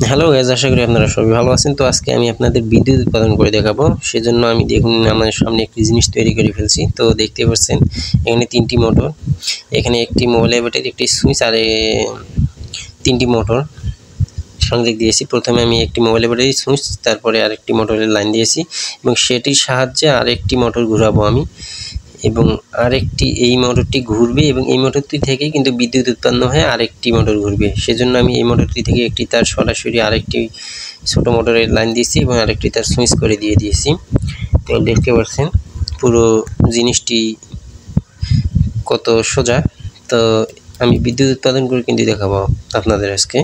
Hello guys, আশা করি আপনারা সবাই ভালো আছেন। তো আজকে আমি আপনাদের বিদ্যুৎ উৎপাদন করে দেখাবো। সেজন্য আমি দেখুন আমার সামনে একটি জিনিস তৈরি করে ফেলছি। তো দেখতে পাচ্ছেন এখানে 3টি মোটর, এখানে একটি মোবাইলের ব্যাটারি, একটি সুইচ আর 3টি মোটর সংযোগ দিয়েছি। প্রথমে আমি একটি মোবাইলের ব্যাটারি, সুইচ, তারপরে আরেকটি মোটরের লাইন দিয়েছি এবং সেটির সাহায্যে আরেকটি মোটর ঘোরাবো আমি, এবং আরেকটি এই মোটরটি ঘুরবে এবং এই মোটরটি থেকে কিন্তু বিদ্যুৎ উৎপন্ন হয়ে আরেকটি মোটর ঘুরবে। সেজন্য আমি এই মোটরটি থেকে একটি তার সরাসরি আরেকটি ছোট মোটরের লাইন দিয়েছি এবং আরেকটি তার সুইচ করে দিয়েছি। তো দেখতে পাচ্ছেন পুরো জিনিসটি কত সোজা। তো আমি বিদ্যুৎ উৎপাদন করে কিন্তু দেখাবো আপনাদের আজকে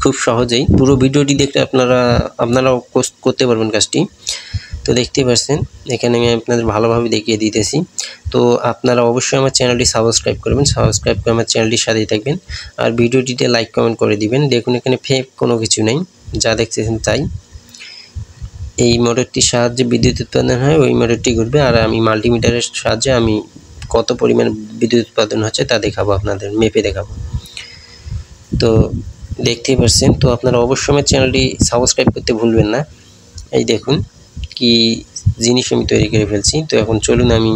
খুব সহজেই। পুরো ভিডিওটি দেখলে আপনারাও করতে পারবেন কাজটি। তো দেখতে পাচ্ছেন এখানে আমি আপনাদের ভালোভাবে দেখিয়ে দিতেছি। তো আপনারা অবশ্যই আমার চ্যানেলটি সাবস্ক্রাইব করবেন, সাবস্ক্রাইব করে আমার চ্যানেলটির সাথেই থাকবেন আর ভিডিওটিতে লাইক কমেন্ট করে দিবেন। দেখুন এখানে ফেক কোনো কিছু নেই, যা দেখতেছেন তাই। এই মোটরটির সাহায্যে বিদ্যুৎ উৎপাদন হয়, ওই মোটরটি ঘুরবে আর আমি মাল্টিমিটারের সাহায্যে আমি কত পরিমাণ বিদ্যুৎ উৎপাদন হচ্ছে তা দেখাবো, আপনাদের মেপে দেখাবো। তো দেখতেই পাচ্ছেন। তো আপনারা অবশ্যই আমার চ্যানেলটি সাবস্ক্রাইব করতে ভুলবেন না। এই দেখুন কি জিনিস আমি তৈরি করে ফেলছি। তো এখন চলুন আমি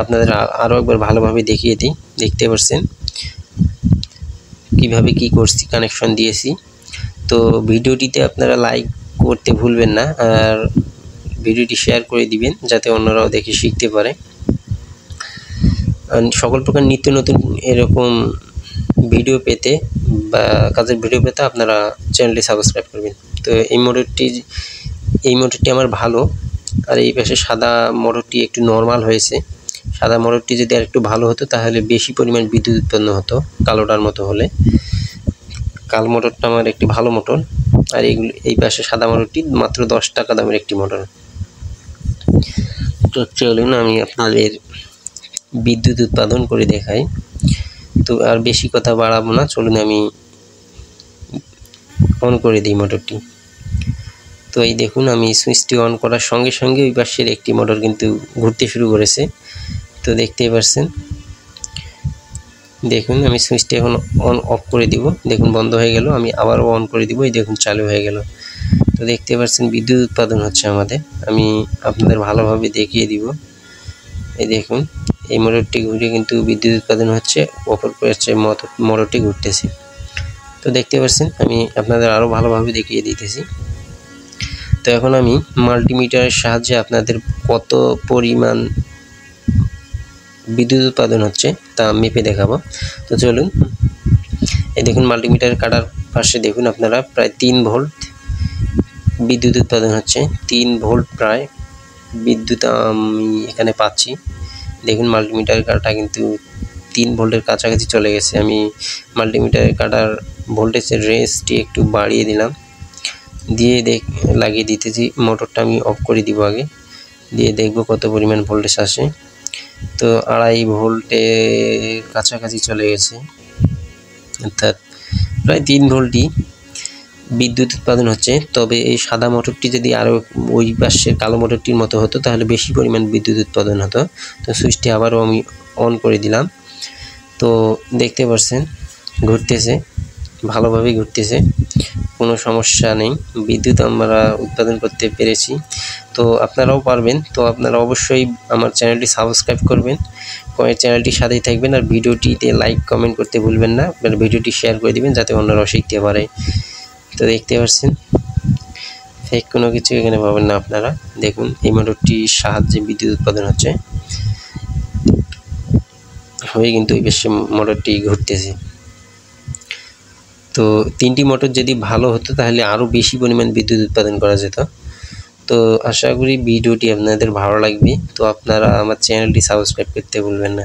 আপনাদের আরও একবার ভালোভাবে দেখিয়ে দিই। দেখতে পাচ্ছেন কিভাবে কি করছি, কানেকশন দিয়েছি। তো ভিডিওটিতে আপনারা লাইক করতে ভুলবেন না আর ভিডিওটি শেয়ার করে দিবেন যাতে অন্যরাও দেখে শিখতে পারে। সকল প্রকার নিত্য নতুন এরকম ভিডিও পেতে বা কাজের ভিডিও পেতে আপনারা চ্যানেলটি সাবস্ক্রাইব করবেন। তো এই মোটরটি আমার ভালো, আর এই পাশে সাদা মোটরটি একটু নরমাল হয়েছে। সাদা মোটরটি যদি আর একটু ভালো হতো তাহলে বেশি পরিমাণ বিদ্যুৎ উৎপন্ন হতো কালোটার মতো হলে। কালো মোটরটা আমার একটি ভালো মোটর, আর এই পাশে সাদা মোটরটি মাত্র 10 টাকা দামের একটি মোটর। তো চলুন আমি আপনাদের বিদ্যুৎ উৎপাদন করে দেখাই। তো আর বেশি কথা বাড়াবো না, চলুন আমি অন করে দিই মোটরটি। তো এই দেখুন আমি সুইচটি অন করার সঙ্গে সঙ্গে ওই পাশের একটি মোটর কিন্তু ঘুরতে শুরু করেছে। তো দেখতেই পাচ্ছেন। দেখুন আমি সুইচটি এখন অন অফ করে দিব। দেখুন বন্ধ হয়ে গেল, আমি আবারও অন করে দিব। এই দেখুন চালু হয়ে গেল। তো দেখতে পাচ্ছেন বিদ্যুৎ উৎপাদন হচ্ছে আমাদের। আমি আপনাদের ভালোভাবে দেখিয়ে দিব। এই দেখুন এই মোটরটি ঘুরে কিন্তু বিদ্যুৎ উৎপাদন হচ্ছে, অপর পাশে মোটরটি ঘুরতেছে। তো দেখতে পাচ্ছেন আমি আপনাদের আরও ভালোভাবে দেখিয়ে দিতেছি। তো এখন আমি মাল্টিমিটারের সাহায্যে আপনাদের কত পরিমাণ বিদ্যুৎ উৎপাদন হচ্ছে তা মেপে দেখাবো। তো চলুন। এই দেখুন মাল্টিমিটারের কাটার পাশে দেখুন আপনারা প্রায় 3 ভোল্ট বিদ্যুৎ উৎপাদন হচ্ছে। 3 ভোল্ট প্রায় বিদ্যুৎ আমি এখানে পাচ্ছি। দেখুন মাল্টিমিটারের কাটা কিন্তু 3 ভোল্টের কাছাকাছি চলে গেছে। আমি মাল্টিমিটারের কাটার ভোল্টেজের রেঞ্জটি একটু বাড়িয়ে দিলাম, দিয়ে লাগিয়ে দিতেছি। মোটরটা আমি অফ করে দিব আগে, দিয়ে দেখব কত পরিমাণ ভোল্টেজ আসে। তো 2.5 ভোল্টের কাছাকাছি চলে গেছে, অর্থাৎ প্রায় 3 ভোল্টই বিদ্যুৎ উৎপাদন হচ্ছে। তবে এই সাদা মোটরটি যদি আরও ওই পাশের কালো মোটরটির মতো হতো তাহলে বেশি পরিমাণ বিদ্যুৎ উৎপাদন হতো। তো সুইচটি আবারও আমি অন করে দিলাম। তো দেখতে পাচ্ছেন ঘুরতেছে, ভালোভাবেই ঘুরতেছে, কোনো সমস্যা নেই। বিদ্যুৎ আমরা উৎপাদন করতে পেরেছি। তো আপনারাও পারবেন। তো আপনারা অবশ্যই আমার চ্যানেলটি সাবস্ক্রাইব করবেন, চ্যানেলটির সাথেই থাকবেন আর ভিডিওটিতে লাইক কমেন্ট করতে ভুলবেন না। আপনার ভিডিওটি শেয়ার করে দিবেন যাতে অন্যরাও শিখতে পারে। তো দেখতে পাচ্ছেন ফেক কোনো কিছু এখানে পাবেন না আপনারা। দেখুন এই মোটরটির সাহায্যে বিদ্যুৎ উৎপাদন হচ্ছে হয়ে কিন্তু এই বেশি মোটরটি ঘুরতেছে। তো 3টি মোটর যদি ভালো হতো তাহলে আরও বেশি পরিমাণ বিদ্যুৎ উৎপাদন করা যেত। তো আশা করি ভিডিওটি আপনাদের ভালো লাগবে। তো আপনারা আমার চ্যানেলটি সাবস্ক্রাইব করতে ভুলবেন না।